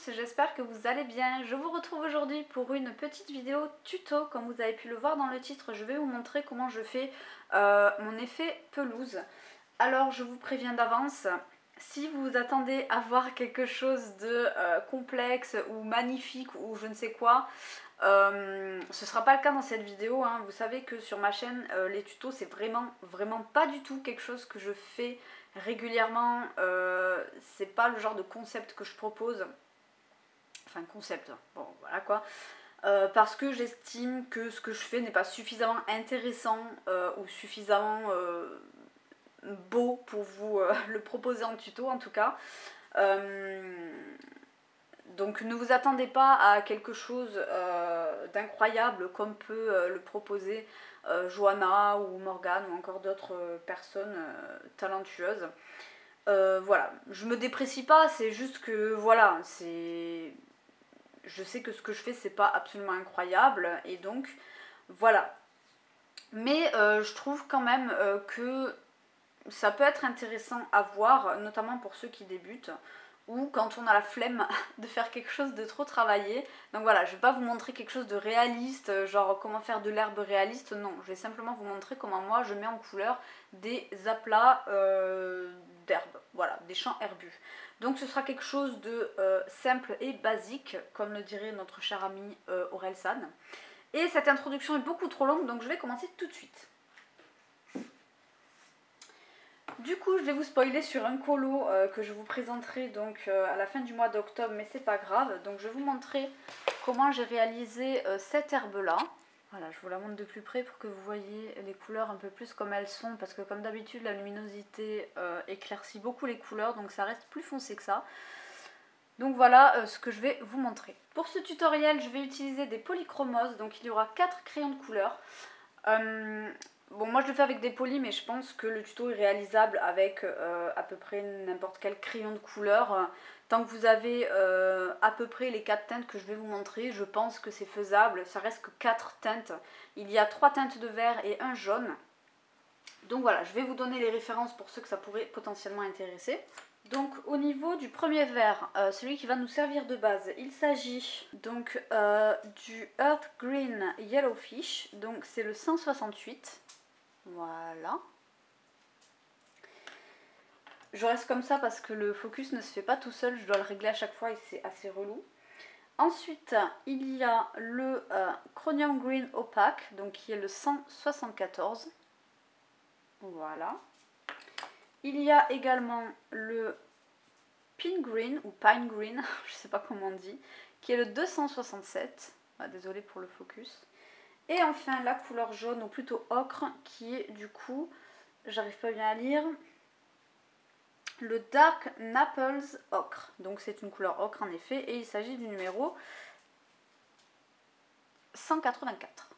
tous, j'espère que vous allez bien. Je vous retrouve aujourd'hui pour une petite vidéo tuto. Comme vous avez pu le voir dans le titre, je vais vous montrer comment je fais mon effet pelouse. Alors je vous préviens d'avance, si vous vous attendez à voir quelque chose de complexe ou magnifique ou je ne sais quoi, ce sera pas le cas dans cette vidéo, hein. Vous savez que sur ma chaîne, les tutos c'est vraiment pas du tout quelque chose que je fais régulièrement, c'est pas le genre de concept que je propose, enfin concept, bon voilà quoi, parce que j'estime que ce que je fais n'est pas suffisamment intéressant ou suffisamment beau pour vous le proposer en tuto en tout cas. Donc ne vous attendez pas à quelque chose d'incroyable comme peut le proposer Johanna ou Morgane ou encore d'autres personnes talentueuses. Voilà, je me déprécie pas, c'est juste que voilà, je sais que ce que je fais c'est pas absolument incroyable et donc voilà. Mais je trouve quand même que ça peut être intéressant à voir, notamment pour ceux qui débutent ou quand on a la flemme de faire quelque chose de trop travaillé. Donc voilà, je vais pas vous montrer quelque chose de réaliste, genre comment faire de l'herbe réaliste, non. Je vais simplement vous montrer comment moi je mets en couleur des aplats d'herbe, voilà, des champs herbus. Donc ce sera quelque chose de simple et basique, comme le dirait notre cher ami Orelsan. Et cette introduction est beaucoup trop longue, donc je vais commencer tout de suite. Du coup, je vais vous spoiler sur un colo que je vous présenterai donc à la fin du mois d'octobre, mais c'est pas grave. Donc je vais vous montrer comment j'ai réalisé cette herbe-là. Voilà, je vous la montre de plus près pour que vous voyez les couleurs un peu plus comme elles sont, parce que comme d'habitude, la luminosité éclaircit beaucoup les couleurs, donc ça reste plus foncé que ça. Donc voilà ce que je vais vous montrer. Pour ce tutoriel, je vais utiliser des polychromoses, donc il y aura 4 crayons de couleur. Bon, moi je le fais avec des polis, mais je pense que le tuto est réalisable avec à peu près n'importe quel crayon de couleur. Tant que vous avez à peu près les 4 teintes que je vais vous montrer, je pense que c'est faisable. Ça reste que 4 teintes. Il y a 3 teintes de vert et un jaune. Donc voilà, je vais vous donner les références pour ceux que ça pourrait potentiellement intéresser. Donc au niveau du premier vert, celui qui va nous servir de base, il s'agit donc du Earth Green Yellowfish, donc c'est le 168. Voilà. Je reste comme ça parce que le focus ne se fait pas tout seul, je dois le régler à chaque fois et c'est assez relou. Ensuite, il y a le Chromium Green Opaque, donc qui est le 174. Voilà. Il y a également le Pine Green ou Pine Green, je ne sais pas comment on dit, qui est le 267. Ah, désolée pour le focus. Et enfin la couleur jaune ou plutôt ocre qui est du coup, j'arrive pas bien à lire, le Dark Naples Ocre. Donc c'est une couleur ocre en effet et il s'agit du numéro 184.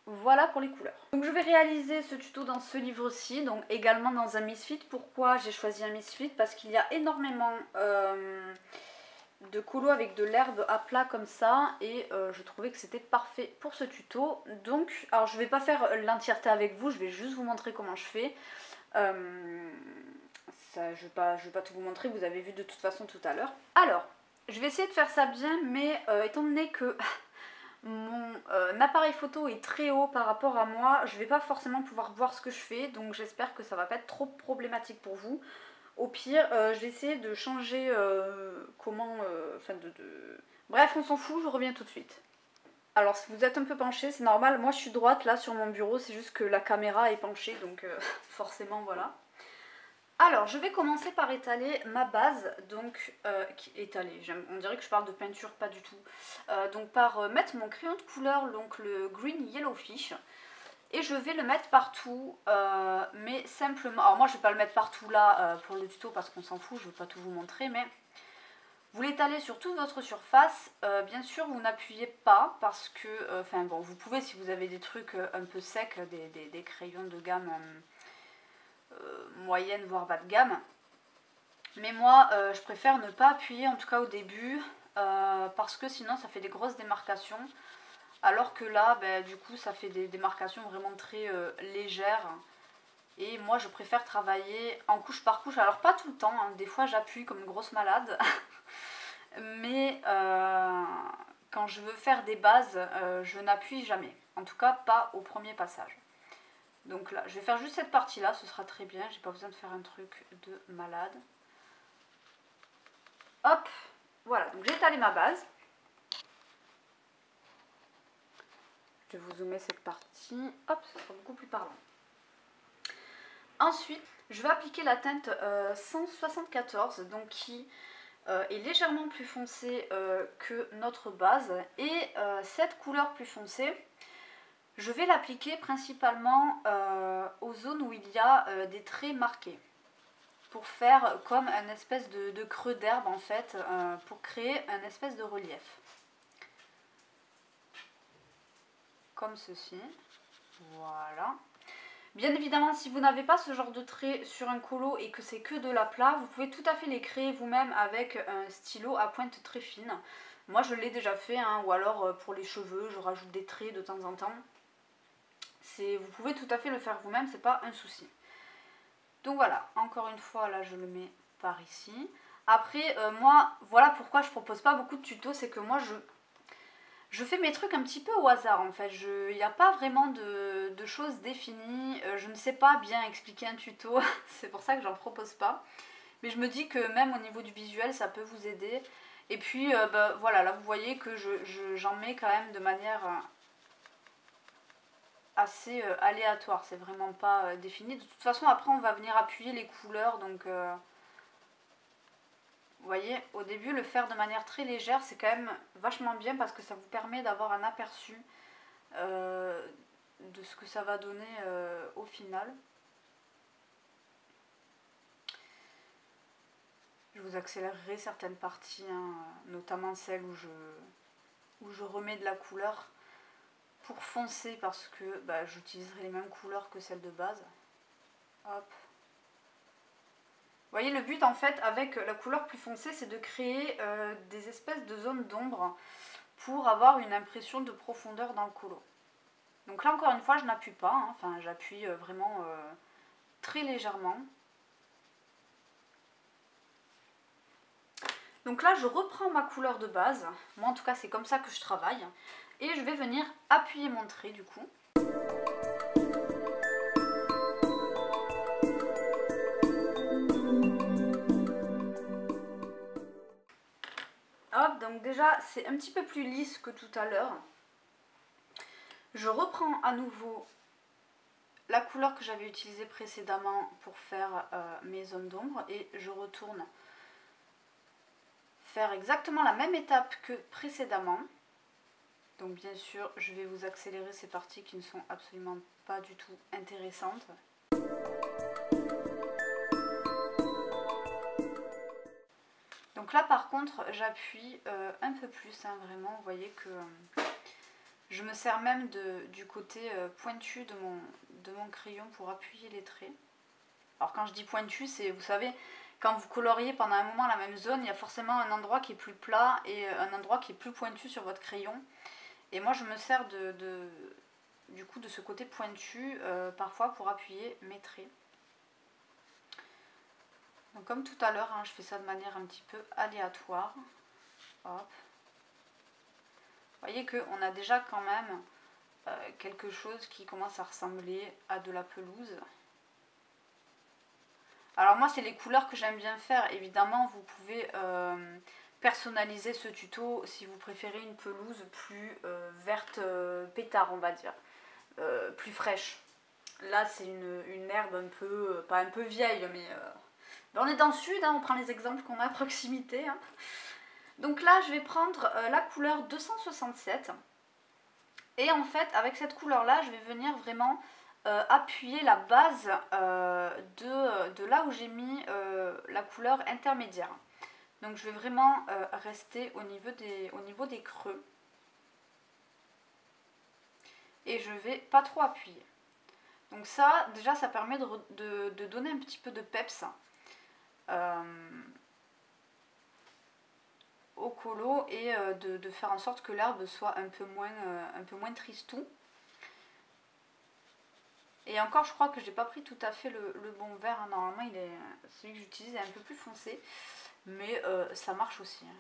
Voilà pour les couleurs. Donc je vais réaliser ce tuto dans ce livre-ci, donc également dans un Misfit. Pourquoi j'ai choisi un Misfit? Parce qu'il y a énormément de colos avec de l'herbe à plat comme ça et je trouvais que c'était parfait pour ce tuto. Donc, alors je vais pas faire l'entièreté avec vous, je vais juste vous montrer comment je fais. Ça, je vais pas tout vous montrer, vous avez vu de toute façon tout à l'heure. Alors, je vais essayer de faire ça bien, mais étant donné que mon appareil photo est très haut par rapport à moi, je vais pas forcément pouvoir voir ce que je fais, donc j'espère que ça va pas être trop problématique pour vous. Au pire, je vais essayer de changer comment... Bref, on s'en fout, je reviens tout de suite. Alors, si vous êtes un peu penché, c'est normal. Moi, je suis droite là sur mon bureau, c'est juste que la caméra est penchée, donc forcément, voilà. Alors, je vais commencer par étaler ma base, donc étaler, on dirait que je parle de peinture, pas du tout. Donc par mettre mon crayon de couleur, donc le Green Yellowfish, et je vais le mettre partout, mais simplement, alors moi je vais pas le mettre partout là pour le tuto parce qu'on s'en fout, je vais pas tout vous montrer, mais vous l'étalez sur toute votre surface. Bien sûr vous n'appuyez pas parce que, enfin bon, vous pouvez si vous avez des trucs un peu secs, des crayons de gamme moyenne voire bas de gamme, mais moi je préfère ne pas appuyer en tout cas au début parce que sinon ça fait des grosses démarcations. Alors que là, du coup, ça fait des démarcations vraiment très légères. Et moi, je préfère travailler en couche par couche. Alors, pas tout le temps, hein. Des fois, j'appuie comme une grosse malade. mais quand je veux faire des bases, je n'appuie jamais. En tout cas, pas au premier passage. Donc là, je vais faire juste cette partie-là, ce sera très bien. J'ai pas besoin de faire un truc de malade. Hop, voilà, donc j'ai étalé ma base. Je vais vous zoomer cette partie. Hop, ce sera beaucoup plus parlant. Ensuite, je vais appliquer la teinte 174, donc qui est légèrement plus foncée que notre base. Et cette couleur plus foncée, je vais l'appliquer principalement aux zones où il y a des traits marqués. Pour faire comme un espèce de creux d'herbe en fait, pour créer un espèce de relief. Comme ceci. Voilà. Bien évidemment, si vous n'avez pas ce genre de trait sur un colo et que c'est que de l'aplat, vous pouvez tout à fait les créer vous-même avec un stylo à pointe très fine. Moi je l'ai déjà fait, hein, ou alors pour les cheveux, je rajoute des traits de temps en temps. Vous pouvez tout à fait le faire vous-même, c'est pas un souci. Donc voilà, encore une fois, là je le mets par ici. Après, moi, voilà pourquoi je propose pas beaucoup de tutos, c'est que moi je fais mes trucs un petit peu au hasard en fait. Il n'y a pas vraiment de choses définies, je ne sais pas bien expliquer un tuto, c'est pour ça que j'en propose pas. Mais je me dis que même au niveau du visuel, ça peut vous aider. Et puis, bah, voilà, là vous voyez que j'en mets quand même de manière assez aléatoire, c'est vraiment pas défini. De toute façon après on va venir appuyer les couleurs, donc vous voyez, au début le faire de manière très légère c'est quand même vachement bien parce que ça vous permet d'avoir un aperçu de ce que ça va donner au final. Je vous accélérerai certaines parties, hein, notamment celles où je remets de la couleur pour foncer parce que bah, j'utiliserai les mêmes couleurs que celles de base. Hop. Vous voyez, le but en fait avec la couleur plus foncée, c'est de créer des espèces de zones d'ombre pour avoir une impression de profondeur dans le colo. Donc là encore une fois, je n'appuie pas, hein, enfin j'appuie vraiment très légèrement. Donc là, je reprends ma couleur de base. Moi en tout cas, c'est comme ça que je travaille. Et je vais venir appuyer mon trait du coup. Hop, donc déjà c'est un petit peu plus lisse que tout à l'heure. Je reprends à nouveau la couleur que j'avais utilisée précédemment pour faire mes zones d'ombre et je retourne faire exactement la même étape que précédemment. Donc bien sûr je vais vous accélérer ces parties qui ne sont absolument pas du tout intéressantes. Donc là par contre j'appuie un peu plus, hein, vraiment, vous voyez que je me sers même du côté pointu de mon crayon pour appuyer les traits. Alors quand je dis pointu, c'est, vous savez, quand vous coloriez pendant un moment la même zone, il y a forcément un endroit qui est plus plat et un endroit qui est plus pointu sur votre crayon. Et moi je me sers du coup de ce côté pointu parfois pour appuyer mes traits. Donc comme tout à l'heure, hein, je fais ça de manière un petit peu aléatoire. Hop. Vous voyez qu'on a déjà quand même quelque chose qui commence à ressembler à de la pelouse. Alors moi c'est les couleurs que j'aime bien faire. Évidemment vous pouvez personnaliser ce tuto si vous préférez une pelouse plus verte pétard, on va dire. Plus fraîche. Là c'est une herbe un peu, pas un peu vieille, mais on est dans le sud, hein, on prend les exemples qu'on a à proximité. Hein. Donc là je vais prendre la couleur 267. Et en fait avec cette couleur là je vais venir vraiment appuyer la base de là où j'ai mis la couleur intermédiaire. Donc je vais vraiment rester au niveau des creux. Et je vais pas trop appuyer. Donc ça, déjà ça permet de donner un petit peu de peps au colo et de faire en sorte que l'herbe soit un peu moins tristou. Et encore je crois que j'ai pas pris tout à fait le bon vert, hein. Normalement celui que j'utilise est un peu plus foncé, mais ça marche aussi. Hein.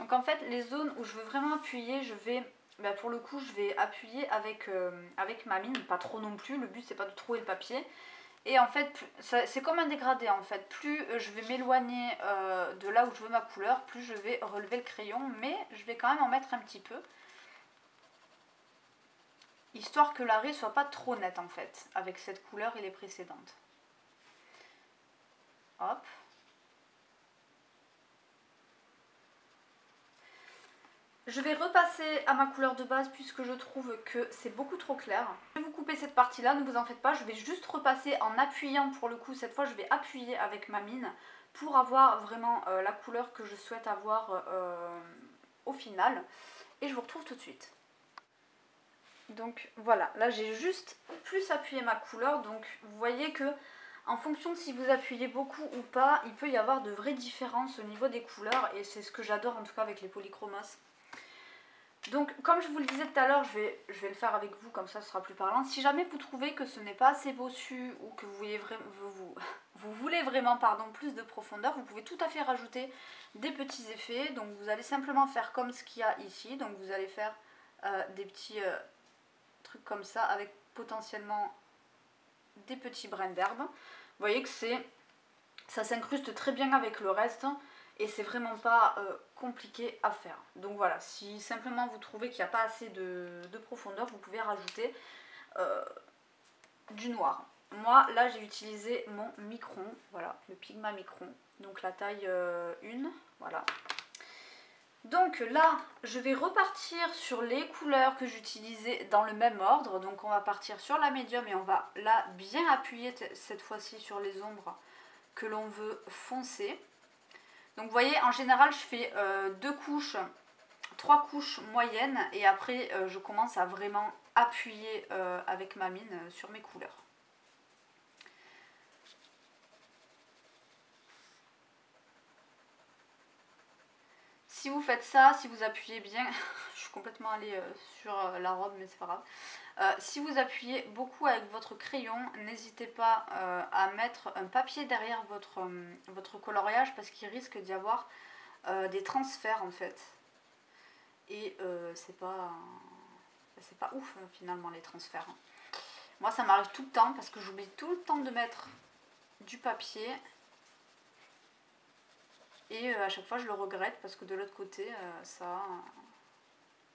Donc en fait les zones où je veux vraiment appuyer, je vais, ben pour le coup je vais appuyer avec ma mine, pas trop non plus, le but c'est pas de trouer le papier. Et en fait c'est comme un dégradé en fait, plus je vais m'éloigner de là où je veux ma couleur, plus je vais relever le crayon, mais je vais quand même en mettre un petit peu. Histoire que l'arrêt soit pas trop net en fait, avec cette couleur et les précédentes. Hop. Je vais repasser à ma couleur de base puisque je trouve que c'est beaucoup trop clair. Je vais vous couper cette partie là, ne vous en faites pas, je vais juste repasser en appuyant pour le coup. Cette fois je vais appuyer avec ma mine pour avoir vraiment la couleur que je souhaite avoir au final. Et je vous retrouve tout de suite. Donc voilà, là j'ai juste plus appuyé ma couleur, donc vous voyez que en fonction de si vous appuyez beaucoup ou pas, il peut y avoir de vraies différences au niveau des couleurs et c'est ce que j'adore en tout cas avec les polychromos. Donc comme je vous le disais tout à l'heure, je vais le faire avec vous, comme ça ce sera plus parlant. Si jamais vous trouvez que ce n'est pas assez bossu ou que vous voulez vraiment plus de profondeur, vous pouvez tout à fait rajouter des petits effets. Donc vous allez simplement faire comme ce qu'il y a ici, donc vous allez faire des petits trucs comme ça avec potentiellement des petits brins d'herbe. Vous voyez que ça s'incruste très bien avec le reste et c'est vraiment pas compliqué à faire. Donc voilà, si simplement vous trouvez qu'il n'y a pas assez de profondeur, vous pouvez rajouter du noir. Moi là j'ai utilisé mon micron, voilà, le Pigma micron, donc la taille 1, voilà. Donc là, je vais repartir sur les couleurs que j'utilisais dans le même ordre. Donc on va partir sur la médium et on va là bien appuyer cette fois-ci sur les ombres que l'on veut foncer. Donc vous voyez, en général, je fais 2 couches, 3 couches moyennes et après je commence à vraiment appuyer avec ma mine sur mes couleurs. Si vous faites ça, si vous appuyez bien, je suis complètement allée sur la robe mais c'est pas grave. Si vous appuyez beaucoup avec votre crayon, n'hésitez pas à mettre un papier derrière votre coloriage parce qu'il risque d'y avoir des transferts en fait. Et c'est pas ouf finalement les transferts. Moi ça m'arrive tout le temps parce que j'oublie tout le temps de mettre du papier. Et à chaque fois je le regrette parce que de l'autre côté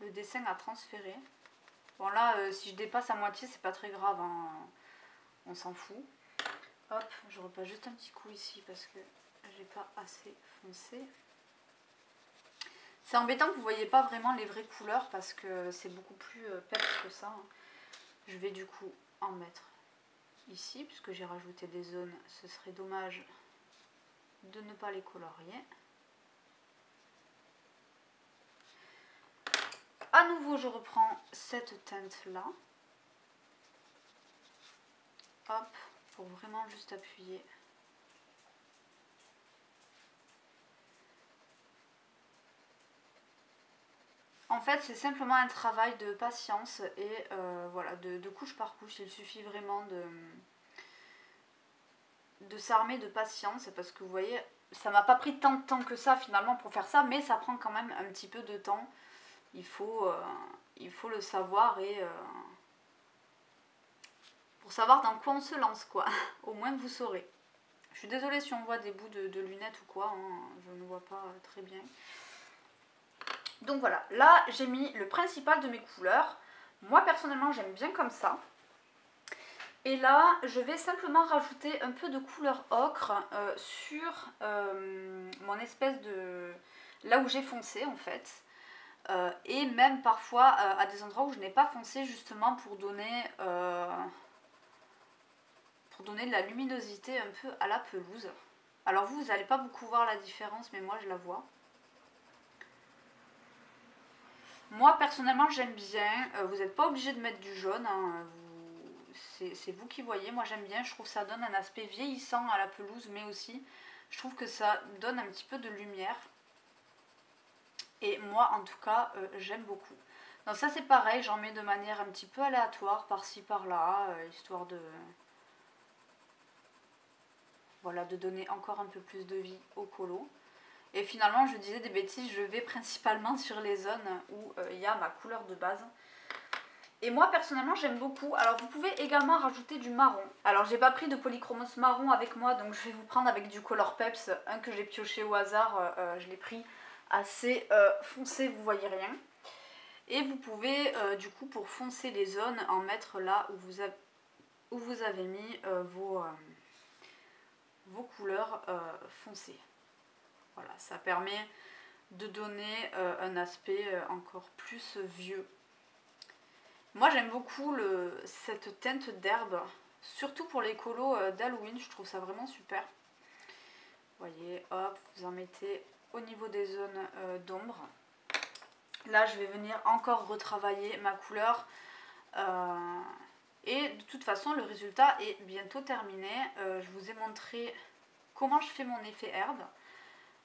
le dessin a transféré. Bon là si je dépasse à moitié c'est pas très grave, hein. On s'en fout. Hop, je repasse juste un petit coup ici parce que j'ai pas assez foncé. C'est embêtant que vous voyez pas vraiment les vraies couleurs parce que c'est beaucoup plus peps que ça, hein. Je vais du coup en mettre ici puisque j'ai rajouté des zones, ce serait dommage de ne pas les colorier. À nouveau je reprends cette teinte là, hop, pour vraiment juste appuyer. En fait c'est simplement un travail de patience et voilà, de couche par couche. Il suffit vraiment de s'armer de patience parce que vous voyez ça m'a pas pris tant de temps que ça finalement pour faire ça, mais ça prend quand même un petit peu de temps. Il faut le savoir et pour savoir dans quoi on se lance quoi. Au moins vous saurez. Je suis désolée si on voit des bouts de lunettes ou quoi, hein, je ne vois pas très bien. Donc voilà, là j'ai mis le principal de mes couleurs. Moi personnellement j'aime bien comme ça. Et là je vais simplement rajouter un peu de couleur ocre sur mon espèce de... là où j'ai foncé en fait. Et même parfois à des endroits où je n'ai pas foncé justement pour donner de la luminosité un peu à la pelouse. Alors vous n'allez pas beaucoup voir la différence mais moi je la vois. Moi personnellement j'aime bien, vous n'êtes pas obligé de mettre du jaune, hein, c'est vous qui voyez, moi j'aime bien, je trouve que ça donne un aspect vieillissant à la pelouse mais aussi je trouve que ça donne un petit peu de lumière. Et moi en tout cas j'aime beaucoup. Donc ça c'est pareil, j'en mets de manière un petit peu aléatoire par-ci par-là, histoire de... voilà, de donner encore un peu plus de vie au colo. Et finalement je disais des bêtises, je vais principalement sur les zones où il y a ma couleur de base. Et moi personnellement j'aime beaucoup. Alors vous pouvez également rajouter du marron. Alors j'ai pas pris de polychromos marron avec moi, donc je vais vous prendre avec du Color Peps, un que j'ai pioché au hasard, je l'ai pris assez foncé, vous voyez rien. Et vous pouvez du coup pour foncer les zones en mettre là où vous avez mis vos couleurs foncées. Voilà, ça permet de donner un aspect encore plus vieux. Moi j'aime beaucoup cette teinte d'herbe, surtout pour les colos d'Halloween, je trouve ça vraiment super. Vous voyez, hop, vous en mettez au niveau des zones d'ombre. Là je vais venir encore retravailler ma couleur. Et de toute façon le résultat est bientôt terminé. Je vous ai montré comment je fais mon effet herbe.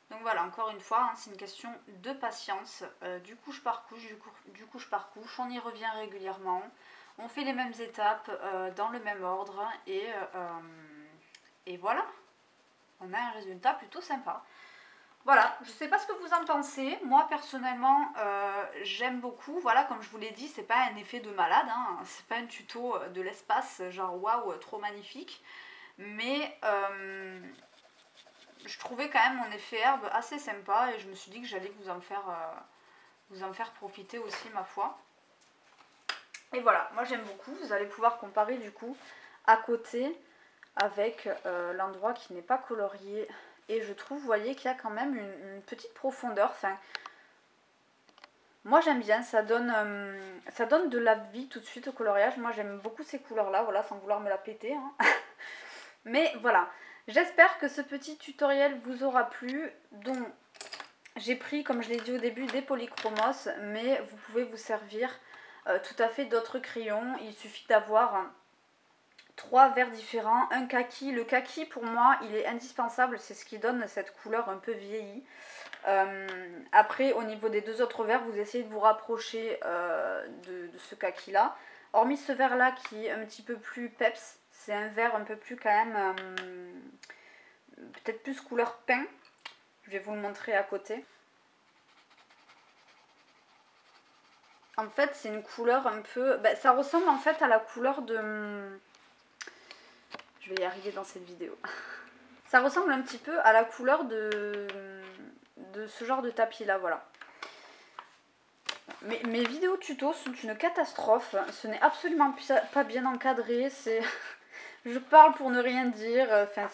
Donc voilà, encore une fois, hein, c'est une question de patience, du couche par couche, du couche par couche, on y revient régulièrement, on fait les mêmes étapes dans le même ordre et voilà, on a un résultat plutôt sympa. Voilà, je sais pas ce que vous en pensez, moi personnellement j'aime beaucoup, voilà comme je vous l'ai dit, c'est pas un effet de malade, hein, c'est pas un tuto de l'espace genre waouh trop magnifique, mais je trouvais quand même mon effet herbe assez sympa et je me suis dit que j'allais vous en faire profiter aussi ma foi. Et voilà, moi j'aime beaucoup, vous allez pouvoir comparer du coup à côté avec l'endroit qui n'est pas colorié. Et je trouve, vous voyez, qu'il y a quand même une petite profondeur. Enfin, moi j'aime bien, ça donne de la vie tout de suite au coloriage. Moi j'aime beaucoup ces couleurs-là, voilà, sans vouloir me la péter. Hein. Mais voilà, j'espère que ce petit tutoriel vous aura plu. Donc, j'ai pris, comme je l'ai dit au début, des polychromos, mais vous pouvez vous servir tout à fait d'autres crayons. Il suffit d'avoir 3 verres différents, un kaki. Le kaki pour moi il est indispensable, c'est ce qui donne cette couleur un peu vieillie. Après au niveau des 2 autres verres, vous essayez de vous rapprocher de ce kaki là. Hormis ce verre là qui est un petit peu plus peps, c'est un verre un peu plus quand même, peut-être plus couleur pain. Je vais vous le montrer à côté. En fait c'est une couleur un peu, ça ressemble en fait à la couleur de... Je vais y arriver dans cette vidéo. Ça ressemble un petit peu à la couleur de ce genre de tapis là, voilà. Mes vidéos tuto sont une catastrophe. Ce n'est absolument pas bien encadré. Je parle pour ne rien dire. Enfin,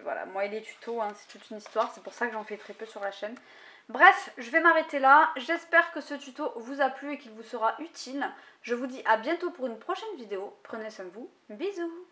voilà, moi et les tutos, hein, c'est toute une histoire. C'est pour ça que j'en fais très peu sur la chaîne. Bref, je vais m'arrêter là. J'espère que ce tuto vous a plu et qu'il vous sera utile. Je vous dis à bientôt pour une prochaine vidéo. Prenez soin de vous. Bisous.